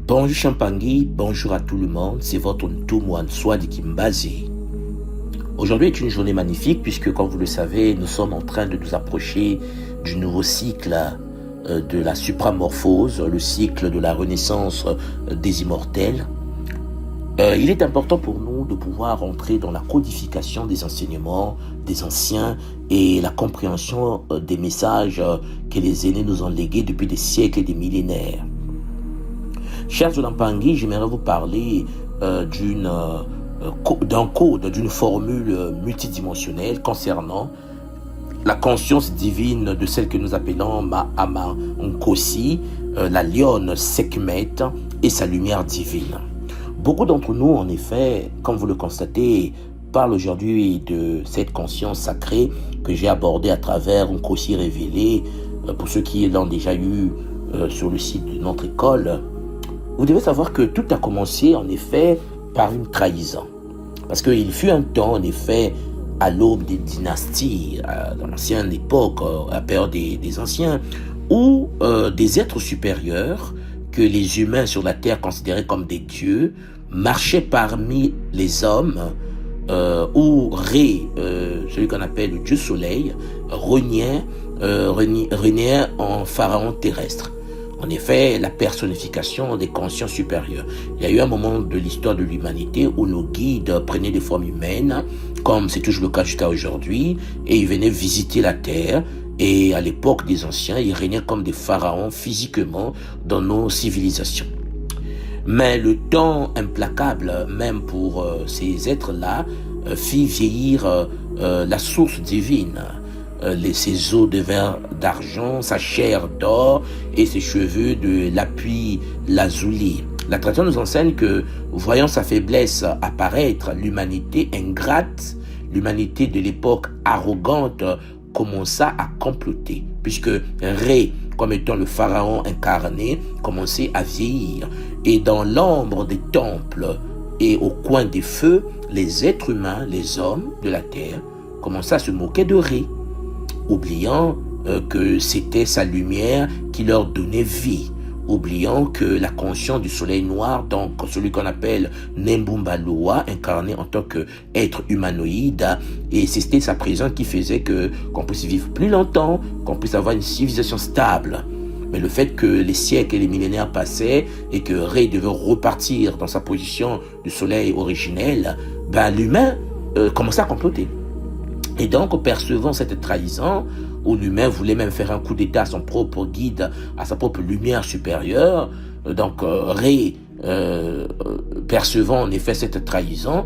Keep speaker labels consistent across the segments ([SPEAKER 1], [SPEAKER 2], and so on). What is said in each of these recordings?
[SPEAKER 1] Bonjour Champangui, bonjour à tout le monde, c'est votre Ntoumouane Swadi Kimbaze. Aujourd'hui est une journée magnifique puisque, comme vous le savez, nous sommes en train de nous approcher du nouveau cycle de la supramorphose, le cycle de la renaissance des immortels. Il est important pour nous de pouvoir entrer dans la codification des enseignements des anciens et la compréhension des messages que les aînés nous ont légués depuis des siècles et des millénaires. Chers Olampangui, j'aimerais vous parler d'un code, d'une formule multidimensionnelle concernant la conscience divine de celle que nous appelons Ma'ama Nkosi, la lionne Sekhmet et sa lumière divine. Beaucoup d'entre nous, en effet, comme vous le constatez, parlent aujourd'hui de cette conscience sacrée que j'ai abordée à travers Nkosi révélé. Pour ceux qui l'ont déjà eu sur le site de notre école, vous devez savoir que tout a commencé en effet par une trahison. Parce qu'il fut un temps, en effet, à l'aube des dynasties, dans l'ancienne époque, à la période des anciens, où des êtres supérieurs, que les humains sur la terre considéraient comme des dieux, marchaient parmi les hommes, où Ré, celui qu'on appelle le dieu soleil, régnait en pharaon terrestre. En effet, la personnification des consciences supérieures. Il y a eu un moment de l'histoire de l'humanité où nos guides prenaient des formes humaines, comme c'est toujours le cas jusqu'à aujourd'hui, et ils venaient visiter la terre. Et à l'époque des anciens, ils régnaient comme des pharaons physiquement dans nos civilisations. Mais le temps implacable, même pour ces êtres-là, fit vieillir la source divine. Ses os de verre d'argent, sa chair d'or et ses cheveux de l'appui lazuli. La tradition nous enseigne que, voyant sa faiblesse apparaître, l'humanité ingrate, l'humanité de l'époque arrogante, commença à comploter, puisque Ré, comme étant le pharaon incarné, commençait à vieillir. Et dans l'ombre des temples et au coin des feux, les êtres humains, les hommes de la terre, commençaient à se moquer de Ré, oubliant que c'était sa lumière qui leur donnait vie, oubliant que la conscience du soleil noir, donc celui qu'on appelle Nembumba-Loa, incarné en tant qu'être humanoïde, et c'était sa présence qui faisait qu'on puisse vivre plus longtemps, qu'on puisse avoir une civilisation stable. Mais le fait que les siècles et les millénaires passaient et que Ré devait repartir dans sa position du soleil originel, l'humain commençait à comploter. Et donc, percevant cette trahison, où l'humain voulait même faire un coup d'état à son propre guide, à sa propre lumière supérieure, donc Ré, percevant en effet cette trahison,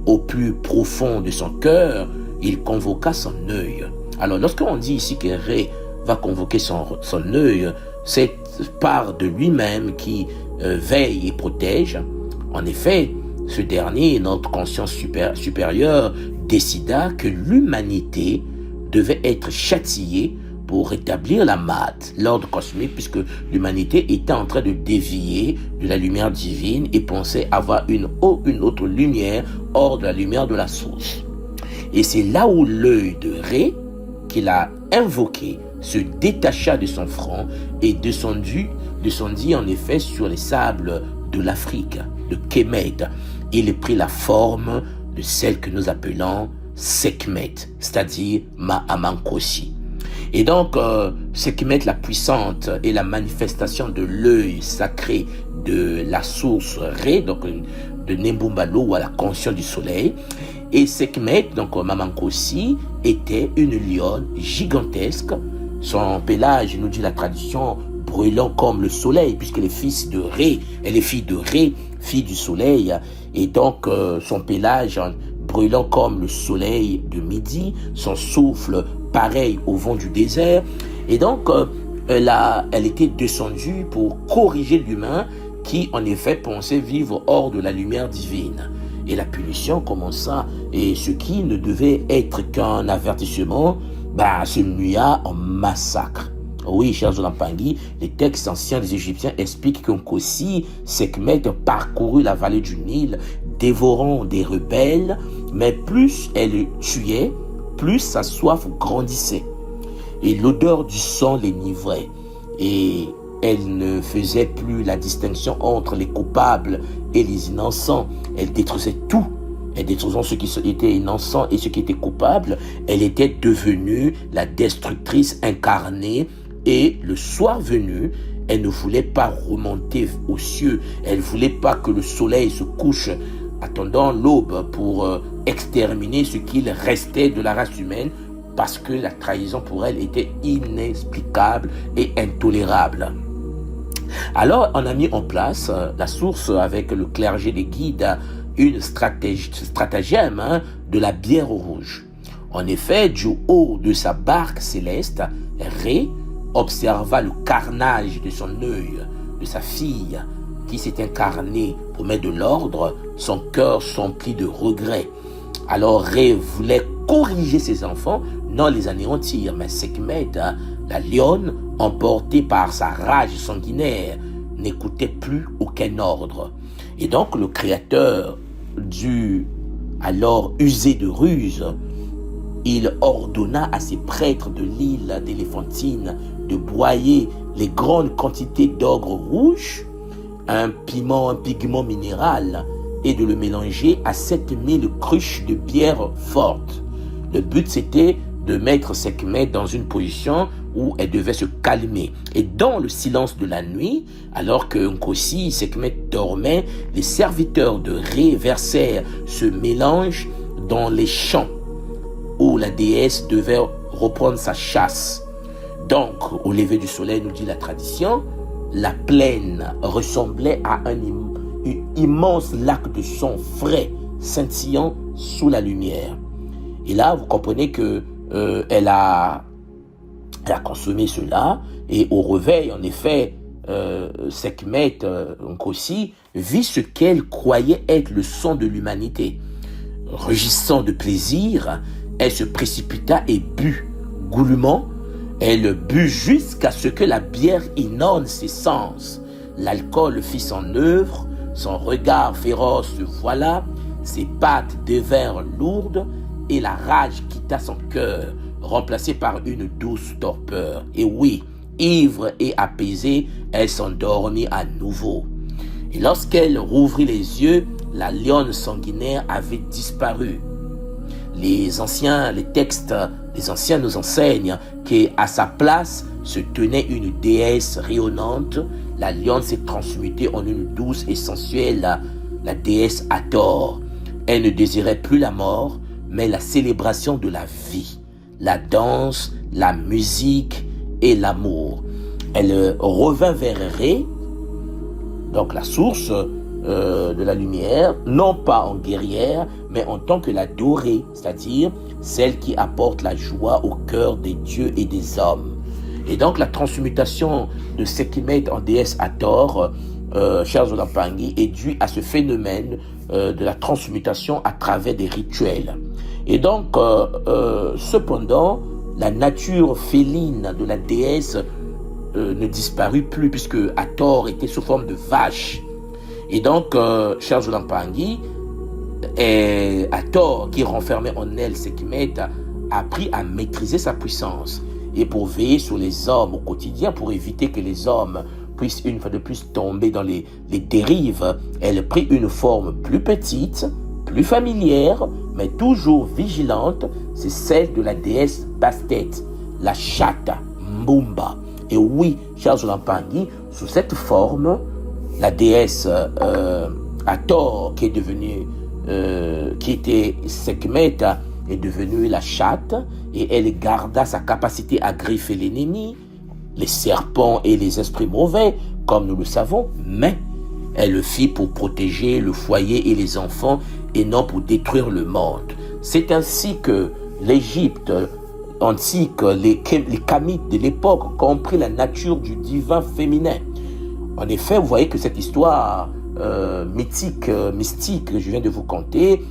[SPEAKER 1] au plus profond de son cœur, il convoqua son œil. Alors, lorsqu'on dit ici que Ré va convoquer son œil, c'est part de lui-même qui veille et protège. En effet, ce dernier, notre conscience supérieure, décida que l'humanité devait être châtiée pour rétablir la mat, l'ordre cosmique, puisque l'humanité était en train de dévier de la lumière divine et pensait avoir une autre lumière hors de la lumière de la source. Et c'est là où l'œil de Ré, qu'il a invoqué, se détacha de son front et descendit en effet sur les sables de l'Afrique, de Kemet. Il prit la forme de celle que nous appelons Sekhmet, c'est-à-dire Ma'ama Nkosi. Et donc, Sekhmet, la puissante, est la manifestation de l'œil sacré de la source Ré, donc de Nembumba-Loa, la conscience du soleil. Et Sekhmet, donc Ma'ama Nkosi, était une lionne gigantesque. Son pelage, nous dit la tradition, brûlant comme le soleil, puisqu'elle est fille de Ré, fille du soleil. Et donc, son pelage brûlant comme le soleil de midi, son souffle pareil au vent du désert. Et donc, elle était descendue pour corriger l'humain qui, en effet, pensait vivre hors de la lumière divine. Et la punition commença, et ce qui ne devait être qu'un avertissement, se muya en massacre. Oui, chers Olampangui, les textes anciens des Égyptiens expliquent qu'Nkosi, Sekhmet, parcourut la vallée du Nil, dévorant des rebelles, mais plus elle tuait, plus sa soif grandissait. Et l'odeur du sang l'enivrait. Et Elle ne faisait plus la distinction entre les coupables et les innocents. Elle détruisait tout. Elle détruisait ce qui était innocent et ce qui était coupable. Elle était devenue la destructrice incarnée. Et le soir venu, elle ne voulait pas remonter aux cieux. Elle ne voulait pas que le soleil se couche attendant l'aube pour exterminer ce qu'il restait de la race humaine, parce que la trahison pour elle était inexplicable et intolérable. Alors, on a mis en place la source avec le clergé des guides, une stratagème de la bière rouge. En effet, du haut de sa barque céleste, Ré observa le carnage de son œil, de sa fille, qui s'est incarnée pour mettre de l'ordre, son cœur s'emplit de regrets. Alors Ré voulait corriger ses enfants, non les anéantir, mais Sekhmet, la lionne, emportée par sa rage sanguinaire, n'écoutait plus aucun ordre. Et donc le Créateur dut alors user de ruse. Il ordonna à ses prêtres de l'île d'Éléphantine de broyer les grandes quantités d'ogre rouge, un pigment minéral, et de le mélanger à 7000 cruches de bière forte. Le but, c'était de mettre Sekhmet dans une position où elle devait se calmer. Et dans le silence de la nuit, alors que Nkosi, Sekhmet dormait, les serviteurs de Ré versèrent ce mélange dans les champs où la déesse devait reprendre sa chasse. Donc, au lever du soleil, nous dit la tradition, la plaine ressemblait à un immense lac de sang frais, scintillant sous la lumière. Et là, vous comprenez que elle a consommé cela, et au réveil, en effet, Sekhmet, Nkosi, vit ce qu'elle croyait être le sang de l'humanité. Rugissant de plaisir, elle se précipita et but goulûment. Elle but jusqu'à ce que la bière inonde ses sens. L'alcool fit son œuvre, son regard féroce se voila, ses pattes devinrent lourdes et la rage quitta son cœur, remplacée par une douce torpeur. Et oui, ivre et apaisée, elle s'endormit à nouveau. Et lorsqu'elle rouvrit les yeux, la lionne sanguinaire avait disparu. Les textes nous enseignent qu'à sa place se tenait une déesse rayonnante. La lionne s'est transmutée en une douce et sensuelle, la déesse Hathor. Elle ne désirait plus la mort, mais la célébration de la vie, la danse, la musique et l'amour. Elle revint vers Ré, donc la source de la lumière, non pas en guerrière, mais en tant que la dorée, c'est-à-dire celle qui apporte la joie au cœur des dieux et des hommes. Et donc la transmutation de Sekhmet en déesse Hathor, chers Olampangi, est due à ce phénomène de la transmutation à travers des rituels. Et donc, cependant, la nature féline de la déesse ne disparut plus, puisque Hathor était sous forme de vache. Et donc, chers Olampangi, Hathor, qui renfermait en elle Sekhmet, a appris à maîtriser sa puissance. Et pour veiller sur les hommes au quotidien, pour éviter que les hommes puissent une fois de plus tomber dans les dérives, elle prit une forme plus petite, plus familière, mais toujours vigilante. C'est celle de la déesse Bastet, la chatte Mbumba. Et oui, chers Olampangi, sous cette forme, la déesse Hathor, qui était Sekhmet, est devenue la chatte, et elle garda sa capacité à griffer l'ennemi, les serpents et les esprits mauvais, comme nous le savons, mais elle le fit pour protéger le foyer et les enfants, et non pour détruire le monde. C'est ainsi que l'Égypte antique, les Kamites de l'époque, comprit la nature du divin féminin. En effet, vous voyez que cette histoire mystique que je viens de vous conter,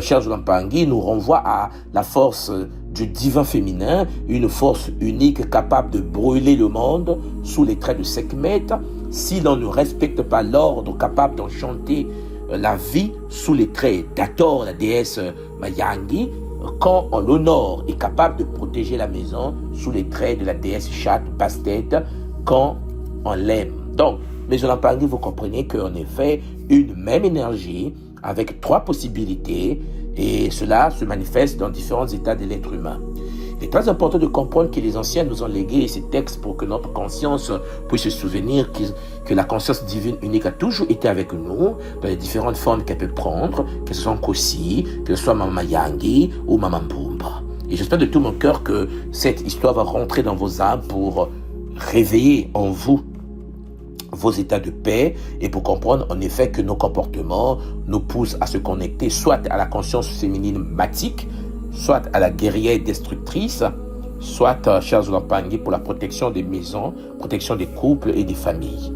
[SPEAKER 1] chers Olampangi, nous renvoie à la force du divin féminin, une force unique capable de brûler le monde sous les traits de Sekhmet, si l'on ne respecte pas l'ordre capable d'enchanter la vie sous les traits d'Hathor, la déesse Mayangi, quand on l'honore est capable de protéger la maison sous les traits de la déesse chatte Bastet, quand on l'aime. Donc, mes Zolampangi, vous comprenez qu'en effet, une même énergie avec 3 possibilités, et cela se manifeste dans différents états de l'être humain. Il est très important de comprendre que les anciens nous ont légué ces textes pour que notre conscience puisse se souvenir que la conscience divine unique a toujours été avec nous dans les différentes formes qu'elle peut prendre, qu'elle soit Nkosi, que ce soit Mama Yangi ou Mama Mpumba. Et j'espère de tout mon cœur que cette histoire va rentrer dans vos âmes pour réveiller en vous vos états de paix et pour comprendre en effet que nos comportements nous poussent à se connecter soit à la conscience féminine matique, soit à la guerrière destructrice, soit, chers Zolampangi, pour la protection des maisons, protection des couples et des familles.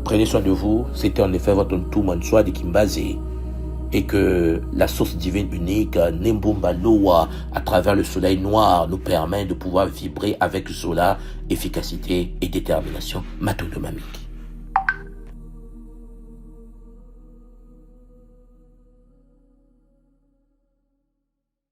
[SPEAKER 1] Prenez soin de vous, c'était en effet votre Ntumanswa de Kimbaze, et que la source divine unique, Nembumba Loa, à travers le soleil noir, nous permet de pouvoir vibrer avec Zola, efficacité et détermination. Matondo Mamiki.